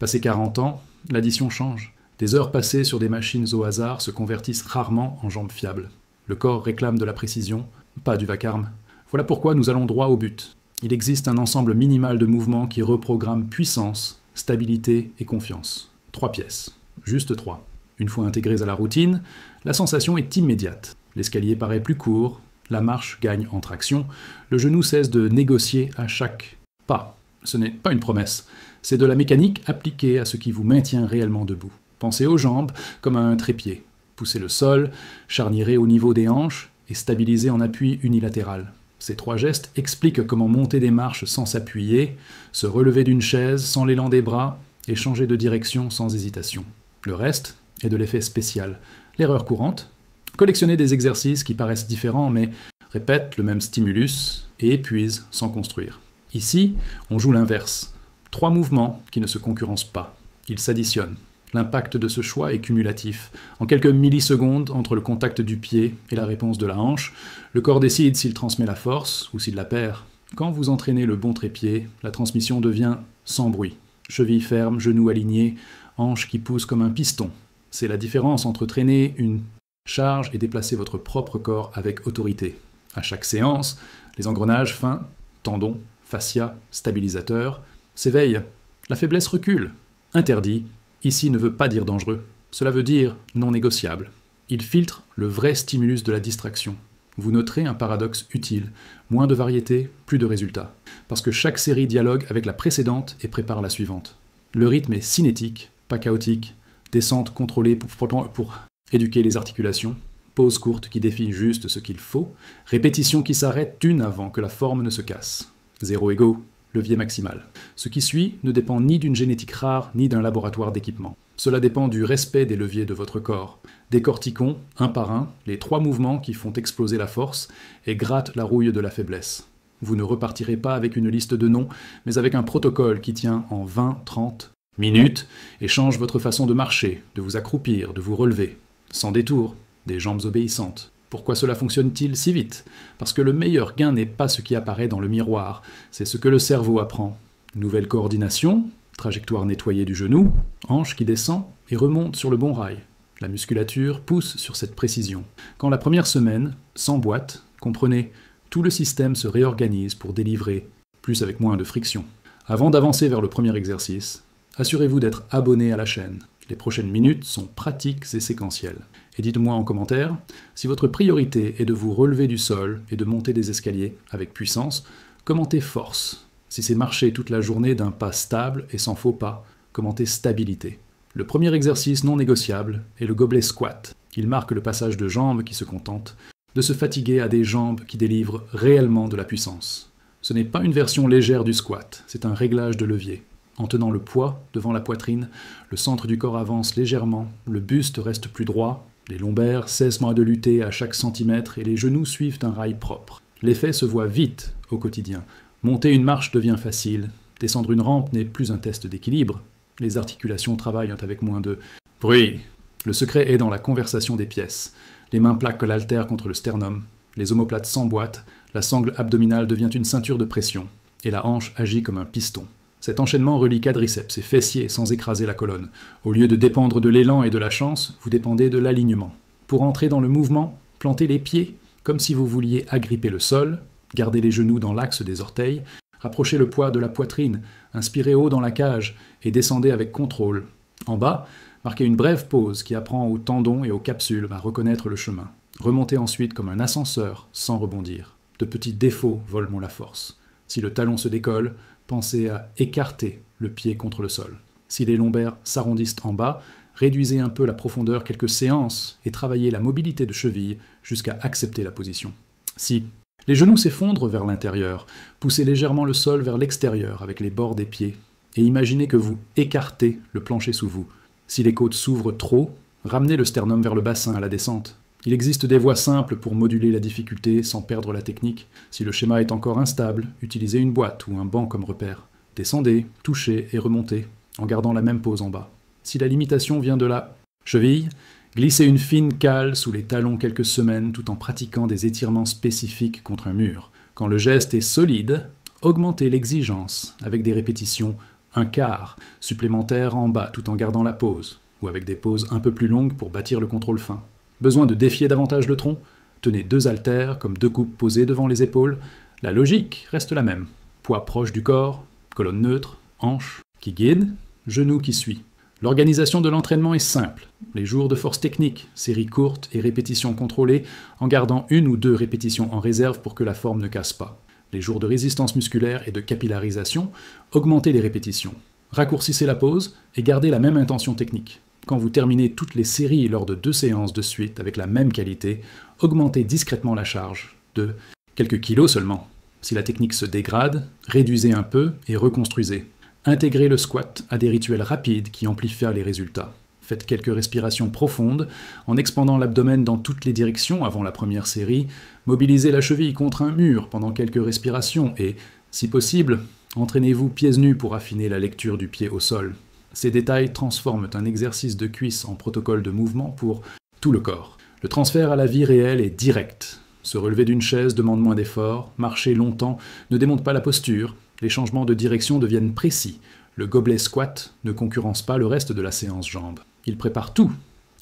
Passé 40 ans, l'addition change. Des heures passées sur des machines au hasard se convertissent rarement en jambes fiables. Le corps réclame de la précision, pas du vacarme. Voilà pourquoi nous allons droit au but. Il existe un ensemble minimal de mouvements qui reprogramment puissance, stabilité et confiance. 3 pièces. Juste 3. Une fois intégrées à la routine, la sensation est immédiate. L'escalier paraît plus court, la marche gagne en traction, le genou cesse de négocier à chaque pas. Ce n'est pas une promesse, c'est de la mécanique appliquée à ce qui vous maintient réellement debout. Pensez aux jambes comme à un trépied. Poussez le sol, charnirez au niveau des hanches et stabilisez en appui unilatéral. Ces 3 gestes expliquent comment monter des marches sans s'appuyer, se relever d'une chaise sans l'élan des bras et changer de direction sans hésitation. Le reste est de l'effet spécial. L'erreur courante, collectionner des exercices qui paraissent différents mais répètent le même stimulus et épuisent sans construire. Ici, on joue l'inverse. 3 mouvements qui ne se concurrencent pas. Ils s'additionnent. L'impact de ce choix est cumulatif. En quelques millisecondes, entre le contact du pied et la réponse de la hanche, le corps décide s'il transmet la force ou s'il la perd. Quand vous entraînez le bon trépied, la transmission devient sans bruit. Cheville ferme, genoux alignés, hanche qui pousse comme un piston. C'est la différence entre traîner une charge et déplacer votre propre corps avec autorité. À chaque séance, les engrenages fins, tendons, fascia, stabilisateurs, s'éveillent. La faiblesse recule. Interdit, ici ne veut pas dire dangereux. Cela veut dire non négociable. Il filtre le vrai stimulus de la distraction. Vous noterez un paradoxe utile. Moins de variété, plus de résultats. Parce que chaque série dialogue avec la précédente et prépare la suivante. Le rythme est cinétique, pas chaotique. Descente contrôlée pour éduquer les articulations. Pause courte qui défie juste ce qu'il faut. Répétition qui s'arrête une avant que la forme ne se casse. 0 ego, levier maximal. Ce qui suit ne dépend ni d'une génétique rare ni d'un laboratoire d'équipement. Cela dépend du respect des leviers de votre corps. Décortiquons, un par un, les 3 mouvements qui font exploser la force et grattent la rouille de la faiblesse. Vous ne repartirez pas avec une liste de noms, mais avec un protocole qui tient en 20-30 minutes et change votre façon de marcher, de vous accroupir, de vous relever. Sans détour, des jambes obéissantes. Pourquoi cela fonctionne-t-il si vite? Parce que le meilleur gain n'est pas ce qui apparaît dans le miroir, c'est ce que le cerveau apprend. Nouvelle coordination, trajectoire nettoyée du genou, hanche qui descend et remonte sur le bon rail. La musculature pousse sur cette précision. Quand la première semaine s'emboîte, comprenez, tout le système se réorganise pour délivrer, plus avec moins de friction. Avant d'avancer vers le premier exercice, assurez-vous d'être abonné à la chaîne. Les prochaines minutes sont pratiques et séquentielles. Et dites-moi en commentaire si votre priorité est de vous relever du sol et de monter des escaliers avec puissance, commentez force. Si c'est marcher toute la journée d'un pas stable et sans faux pas, commentez stabilité. Le premier exercice non négociable est le gobelet squat. Il marque le passage de jambes qui se contentent de se fatiguer à des jambes qui délivrent réellement de la puissance. Ce n'est pas une version légère du squat, c'est un réglage de levier. En tenant le poids devant la poitrine, le centre du corps avance légèrement, le buste reste plus droit, les lombaires cessent moins de lutter à chaque centimètre et les genoux suivent un rail propre. L'effet se voit vite au quotidien. Monter une marche devient facile, descendre une rampe n'est plus un test d'équilibre, les articulations travaillent avec moins de bruit. Le secret est dans la conversation des pièces. Les mains plaquent l'haltère contre le sternum, les omoplates s'emboîtent, la sangle abdominale devient une ceinture de pression, et la hanche agit comme un piston. Cet enchaînement relie quadriceps et fessiers sans écraser la colonne. Au lieu de dépendre de l'élan et de la chance, vous dépendez de l'alignement. Pour entrer dans le mouvement, plantez les pieds comme si vous vouliez agripper le sol, gardez les genoux dans l'axe des orteils, rapprochez le poids de la poitrine, inspirez haut dans la cage et descendez avec contrôle. En bas, marquez une brève pause qui apprend aux tendons et aux capsules à reconnaître le chemin. Remontez ensuite comme un ascenseur sans rebondir. De petits défauts volent la force. Si le talon se décolle, pensez à écarter le pied contre le sol. Si les lombaires s'arrondissent en bas, réduisez un peu la profondeur quelques séances et travaillez la mobilité de cheville jusqu'à accepter la position. Si les genoux s'effondrent vers l'intérieur, poussez légèrement le sol vers l'extérieur avec les bords des pieds et imaginez que vous écartez le plancher sous vous. Si les côtes s'ouvrent trop, ramenez le sternum vers le bassin à la descente. Il existe des voies simples pour moduler la difficulté sans perdre la technique. Si le schéma est encore instable, utilisez une boîte ou un banc comme repère. Descendez, touchez et remontez, en gardant la même pose en bas. Si la limitation vient de la cheville, glissez une fine cale sous les talons quelques semaines tout en pratiquant des étirements spécifiques contre un mur. Quand le geste est solide, augmentez l'exigence avec des répétitions un quart supplémentaire en bas tout en gardant la pose, ou avec des pauses un peu plus longues pour bâtir le contrôle fin. Besoin de défier davantage le tronc? Tenez 2 haltères comme 2 coupes posées devant les épaules. La logique reste la même. Poids proche du corps, colonne neutre, hanche qui guide, genou qui suit. L'organisation de l'entraînement est simple. Les jours de force technique, séries courtes et répétitions contrôlées, en gardant 1 ou 2 répétitions en réserve pour que la forme ne casse pas. Les jours de résistance musculaire et de capillarisation, augmentez les répétitions. Raccourcissez la pause et gardez la même intention technique. Quand vous terminez toutes les séries lors de 2 séances de suite avec la même qualité, augmentez discrètement la charge, de quelques kilos seulement. Si la technique se dégrade, réduisez un peu et reconstruisez. Intégrez le squat à des rituels rapides qui amplifient les résultats. Faites quelques respirations profondes en expandant l'abdomen dans toutes les directions avant la première série. Mobilisez la cheville contre un mur pendant quelques respirations et, si possible, entraînez-vous pieds nus pour affiner la lecture du pied au sol. Ces détails transforment un exercice de cuisse en protocole de mouvement pour tout le corps. Le transfert à la vie réelle est direct. Se relever d'une chaise demande moins d'efforts, marcher longtemps ne démonte pas la posture, les changements de direction deviennent précis. Le gobelet squat ne concurrence pas le reste de la séance jambes. Il prépare tout.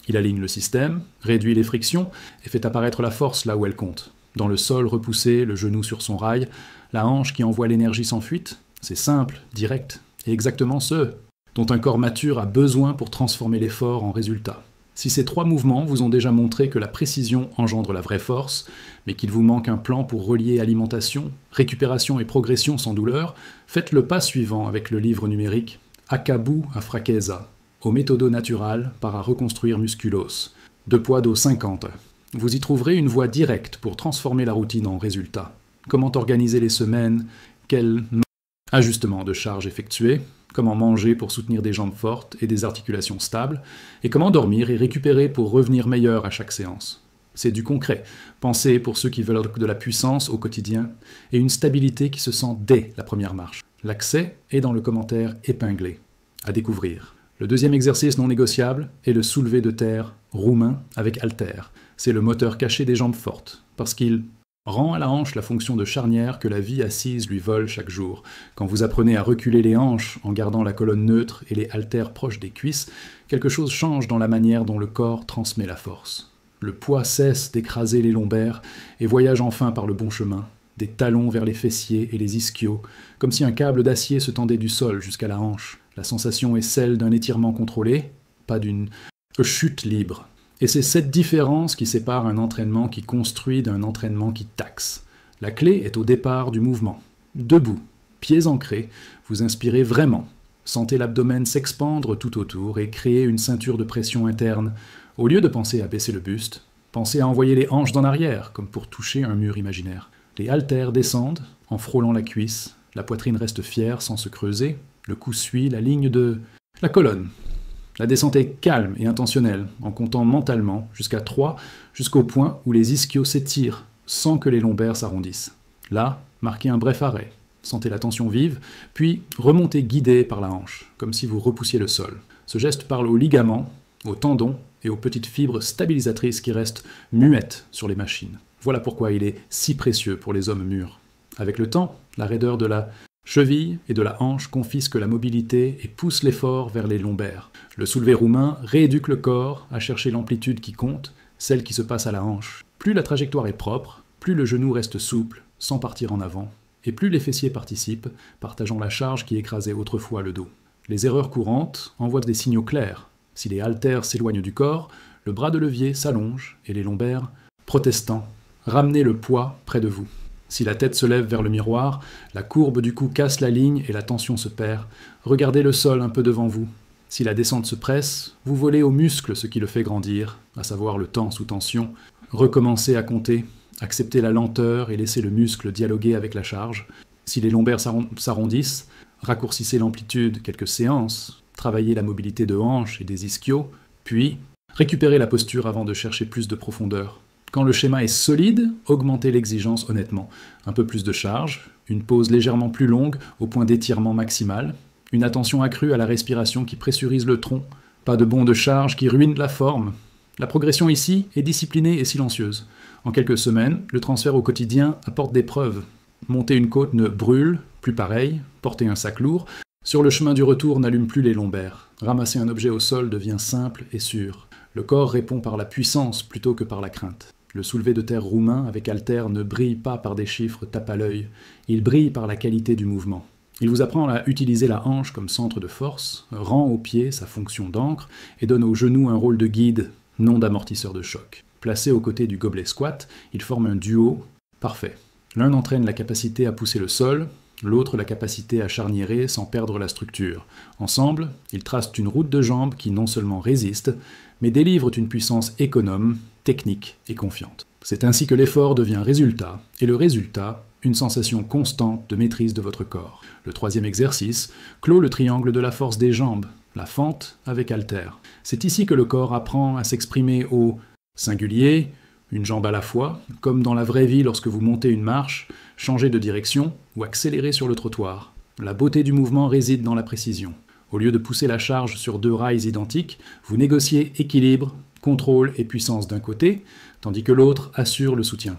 Il aligne le système, réduit les frictions et fait apparaître la force là où elle compte. Dans le sol repoussé, le genou sur son rail, la hanche qui envoie l'énergie sans fuite, c'est simple, direct, et exactement ce dont un corps mature a besoin pour transformer l'effort en résultat. Si ces 3 mouvements vous ont déjà montré que la précision engendre la vraie force, mais qu'il vous manque un plan pour relier alimentation, récupération et progression sans douleur, faites le pas suivant avec le livre numérique « Acabou a fraqueza » au méthodo natural para reconstruire musculos, 2 poids d'eau 50. Vous y trouverez une voie directe pour transformer la routine en résultat. Comment organiser les semaines, quel ajustement de charge effectuer, comment manger pour soutenir des jambes fortes et des articulations stables, et comment dormir et récupérer pour revenir meilleur à chaque séance. C'est du concret. Pensez pour ceux qui veulent de la puissance au quotidien et une stabilité qui se sent dès la première marche. L'accès est dans le commentaire épinglé. À découvrir. Le deuxième exercice non négociable est le soulevé de terre roumain avec haltère. C'est le moteur caché des jambes fortes, parce qu'il rend à la hanche la fonction de charnière que la vie assise lui vole chaque jour. Quand vous apprenez à reculer les hanches en gardant la colonne neutre et les haltères proches des cuisses, quelque chose change dans la manière dont le corps transmet la force. Le poids cesse d'écraser les lombaires et voyage enfin par le bon chemin, des talons vers les fessiers et les ischios, comme si un câble d'acier se tendait du sol jusqu'à la hanche. La sensation est celle d'un étirement contrôlé, pas d'une chute libre. Et c'est cette différence qui sépare un entraînement qui construit d'un entraînement qui taxe. La clé est au départ du mouvement. Debout, pieds ancrés, vous inspirez vraiment. Sentez l'abdomen s'expandre tout autour et créer une ceinture de pression interne. Au lieu de penser à baisser le buste, pensez à envoyer les hanches en arrière, comme pour toucher un mur imaginaire. Les haltères descendent en frôlant la cuisse, la poitrine reste fière sans se creuser, le cou suit la ligne de la colonne. La descente est calme et intentionnelle, en comptant mentalement jusqu'à 3, jusqu'au point où les ischios s'étirent, sans que les lombaires s'arrondissent. Là, marquez un bref arrêt, sentez la tension vive, puis remontez guidé par la hanche, comme si vous repoussiez le sol. Ce geste parle aux ligaments, aux tendons et aux petites fibres stabilisatrices qui restent muettes sur les machines. Voilà pourquoi il est si précieux pour les hommes mûrs. Avec le temps, la raideur de la cheville et de la hanche confisque la mobilité et pousse l'effort vers les lombaires. Le soulevé roumain rééduque le corps à chercher l'amplitude qui compte, celle qui se passe à la hanche. Plus la trajectoire est propre, plus le genou reste souple, sans partir en avant, et plus les fessiers participent, partageant la charge qui écrasait autrefois le dos. Les erreurs courantes envoient des signaux clairs. Si les haltères s'éloignent du corps, le bras de levier s'allonge et les lombaires, protestant, ramenez le poids près de vous. Si la tête se lève vers le miroir, la courbe du cou casse la ligne et la tension se perd. Regardez le sol un peu devant vous. Si la descente se presse, vous volez au muscle ce qui le fait grandir, à savoir le temps sous tension. Recommencez à compter, acceptez la lenteur et laissez le muscle dialoguer avec la charge. Si les lombaires s'arrondissent, raccourcissez l'amplitude quelques séances, travaillez la mobilité de hanches et des ischios, puis récupérez la posture avant de chercher plus de profondeur. Quand le schéma est solide, augmentez l'exigence honnêtement. Un peu plus de charge, une pause légèrement plus longue au point d'étirement maximal, une attention accrue à la respiration qui pressurise le tronc, pas de bond de charge qui ruine la forme. La progression ici est disciplinée et silencieuse. En quelques semaines, le transfert au quotidien apporte des preuves. Monter une côte ne brûle, plus pareil, porter un sac lourd, Sur le chemin du retour, n'allume plus les lombaires. Ramasser un objet au sol devient simple et sûr. Le corps répond par la puissance plutôt que par la crainte. Le soulevé de terre roumain avec haltère ne brille pas par des chiffres tape à l'œil, il brille par la qualité du mouvement. Il vous apprend à utiliser la hanche comme centre de force, rend au pied sa fonction d'ancre et donne au genou un rôle de guide, non d'amortisseur de choc. Placés aux côtés du gobelet squat, ils forment un duo parfait. L'un entraîne la capacité à pousser le sol, l'autre la capacité à charniérer sans perdre la structure. Ensemble, ils tracent une route de jambes qui non seulement résiste, mais délivrent une puissance économe, technique et confiante. C'est ainsi que l'effort devient résultat, et le résultat, une sensation constante de maîtrise de votre corps. Le troisième exercice clôt le triangle de la force des jambes, la fente avec haltère. C'est ici que le corps apprend à s'exprimer au singulier, une jambe à la fois, comme dans la vraie vie lorsque vous montez une marche, changez de direction ou accélérez sur le trottoir. La beauté du mouvement réside dans la précision. Au lieu de pousser la charge sur 2 rails identiques, vous négociez équilibre, contrôle et puissance d'un côté, tandis que l'autre assure le soutien.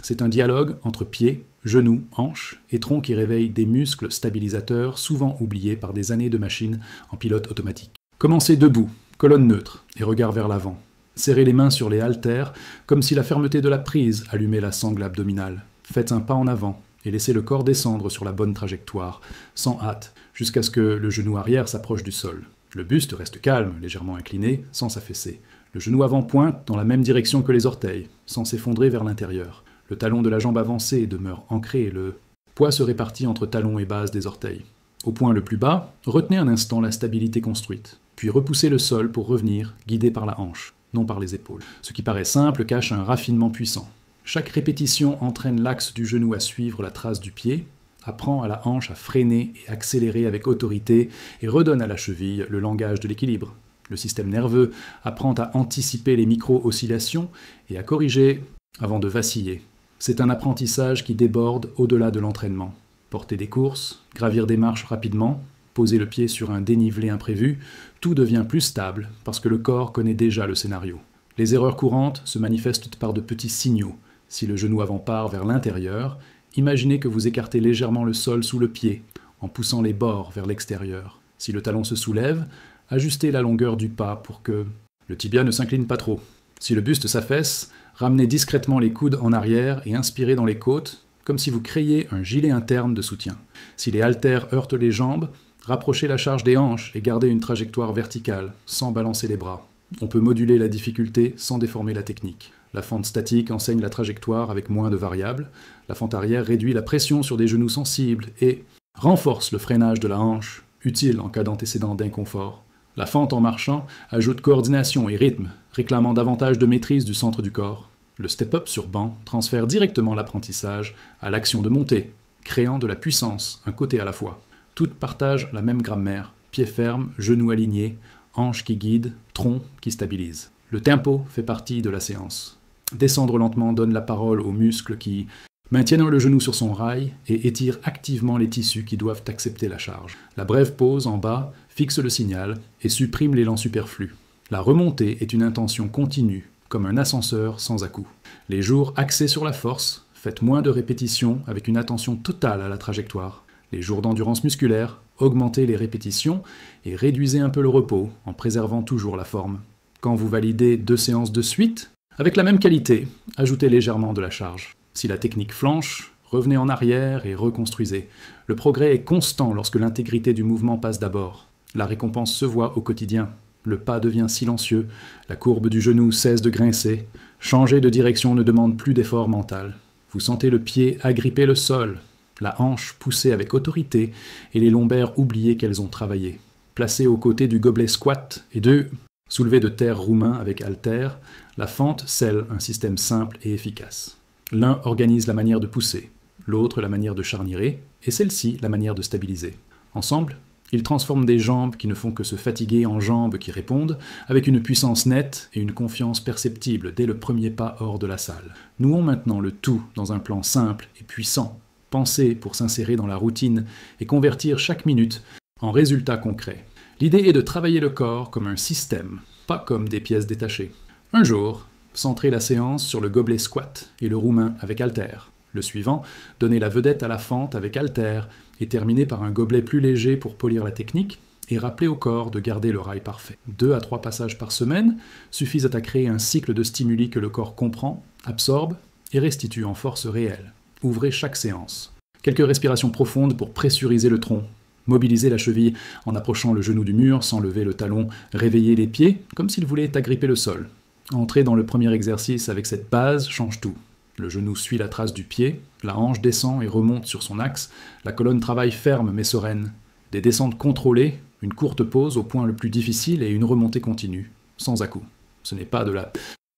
C'est un dialogue entre pieds, genoux, hanches et tronc qui réveille des muscles stabilisateurs souvent oubliés par des années de machine en pilote automatique. Commencez debout, colonne neutre et regard vers l'avant. Serrez les mains sur les haltères comme si la fermeté de la prise allumait la sangle abdominale. Faites un pas en avant et laissez le corps descendre sur la bonne trajectoire, sans hâte, jusqu'à ce que le genou arrière s'approche du sol. Le buste reste calme, légèrement incliné, sans s'affaisser. Le genou avant pointe dans la même direction que les orteils, sans s'effondrer vers l'intérieur. Le talon de la jambe avancée demeure ancré et le poids se répartit entre talon et base des orteils. Au point le plus bas, retenez un instant la stabilité construite, puis repoussez le sol pour revenir, guidé par la hanche, non par les épaules. Ce qui paraît simple cache un raffinement puissant. Chaque répétition entraîne l'axe du genou à suivre la trace du pied, apprend à la hanche à freiner et accélérer avec autorité et redonne à la cheville le langage de l'équilibre. Le système nerveux apprend à anticiper les micro-oscillations et à corriger avant de vaciller. C'est un apprentissage qui déborde au-delà de l'entraînement. Porter des courses, gravir des marches rapidement, poser le pied sur un dénivelé imprévu, tout devient plus stable parce que le corps connaît déjà le scénario. Les erreurs courantes se manifestent par de petits signaux. Si le genou avant part vers l'intérieur, imaginez que vous écartez légèrement le sol sous le pied, en poussant les bords vers l'extérieur. Si le talon se soulève, ajustez la longueur du pas pour que le tibia ne s'incline pas trop. Si le buste s'affaisse, ramenez discrètement les coudes en arrière et inspirez dans les côtes, comme si vous créiez un gilet interne de soutien. Si les haltères heurtent les jambes, rapprochez la charge des hanches et gardez une trajectoire verticale, sans balancer les bras. On peut moduler la difficulté sans déformer la technique. La fente statique enseigne la trajectoire avec moins de variables. La fente arrière réduit la pression sur des genoux sensibles et renforce le freinage de la hanche, utile en cas d'antécédent d'inconfort. La fente en marchant ajoute coordination et rythme, réclamant davantage de maîtrise du centre du corps. Le step-up sur banc transfère directement l'apprentissage à l'action de montée, créant de la puissance, un côté à la fois. Toutes partagent la même grammaire, pied ferme, genoux alignés, hanche qui guide, tronc qui stabilise. Le tempo fait partie de la séance. Descendre lentement donne la parole aux muscles qui maintiennent le genou sur son rail et étirent activement les tissus qui doivent accepter la charge. La brève pause en bas fixe le signal et supprime l'élan superflu. La remontée est une intention continue, comme un ascenseur sans à-coups. Les jours axés sur la force, faites moins de répétitions avec une attention totale à la trajectoire. Les jours d'endurance musculaire, augmentez les répétitions et réduisez un peu le repos en préservant toujours la forme. Quand vous validez 2 séances de suite, avec la même qualité, ajoutez légèrement de la charge. Si la technique flanche, revenez en arrière et reconstruisez. Le progrès est constant lorsque l'intégrité du mouvement passe d'abord. La récompense se voit au quotidien. Le pas devient silencieux, la courbe du genou cesse de grincer. Changer de direction ne demande plus d'effort mental. Vous sentez le pied agripper le sol, la hanche poussée avec autorité et les lombaires oublier qu'elles ont travaillé. Placé aux côtés du gobelet squat et de soulevé de terre roumain avec haltère, la fente scelle un système simple et efficace. L'un organise la manière de pousser, l'autre la manière de charniérer, et celle-ci la manière de stabiliser. Ensemble, ils transforment des jambes qui ne font que se fatiguer en jambes qui répondent, avec une puissance nette et une confiance perceptible dès le premier pas hors de la salle. Nouons maintenant le tout dans un plan simple et puissant, pensé pour s'insérer dans la routine et convertir chaque minute en résultat concret. L'idée est de travailler le corps comme un système, pas comme des pièces détachées. Un jour, centrez la séance sur le gobelet squat et le roumain avec haltère. Le suivant, donnez la vedette à la fente avec haltère et terminez par un gobelet plus léger pour polir la technique et rappelez au corps de garder le rail parfait. 2 à 3 passages par semaine suffisent à créer un cycle de stimuli que le corps comprend, absorbe et restitue en force réelle. Ouvrez chaque séance. Quelques respirations profondes pour pressuriser le tronc. Mobilisez la cheville en approchant le genou du mur sans lever le talon. Réveillez les pieds comme s'ils voulaient agripper le sol. Entrez dans le premier exercice avec cette base change tout. Le genou suit la trace du pied, la hanche descend et remonte sur son axe, la colonne travaille ferme mais sereine. Des descentes contrôlées, une courte pause au point le plus difficile et une remontée continue, sans à-coups. Ce n'est pas de la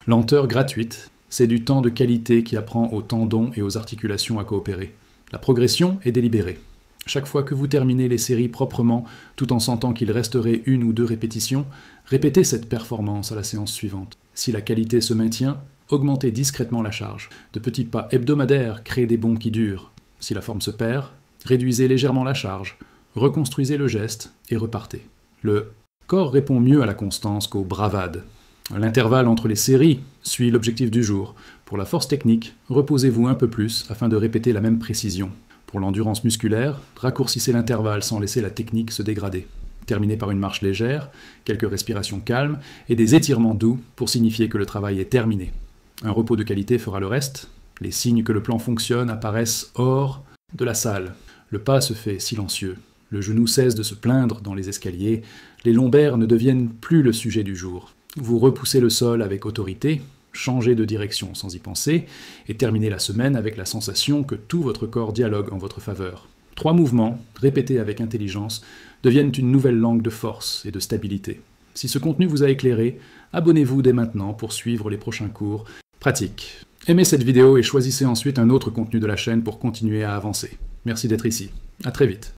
lenteur gratuite, c'est du temps de qualité qui apprend aux tendons et aux articulations à coopérer. La progression est délibérée. Chaque fois que vous terminez les séries proprement, tout en sentant qu'il resterait 1 ou 2 répétitions, répétez cette performance à la séance suivante. Si la qualité se maintient, augmentez discrètement la charge. De petits pas hebdomadaires créent des bonds qui durent. Si la forme se perd, réduisez légèrement la charge, reconstruisez le geste et repartez. Le corps répond mieux à la constance qu'aux bravades. L'intervalle entre les séries suit l'objectif du jour. Pour la force technique, reposez-vous un peu plus afin de répéter la même précision. Pour l'endurance musculaire, raccourcissez l'intervalle sans laisser la technique se dégrader. Terminez par une marche légère, quelques respirations calmes et des étirements doux pour signifier que le travail est terminé. Un repos de qualité fera le reste. Les signes que le plan fonctionne apparaissent hors de la salle. Le pas se fait silencieux. Le genou cesse de se plaindre dans les escaliers. Les lombaires ne deviennent plus le sujet du jour. Vous repoussez le sol avec autorité, changez de direction sans y penser, et terminez la semaine avec la sensation que tout votre corps dialogue en votre faveur. 3 mouvements, répétés avec intelligence, deviennent une nouvelle langue de force et de stabilité. Si ce contenu vous a éclairé, abonnez-vous dès maintenant pour suivre les prochains cours pratiques. Aimez cette vidéo et choisissez ensuite un autre contenu de la chaîne pour continuer à avancer. Merci d'être ici. À très vite.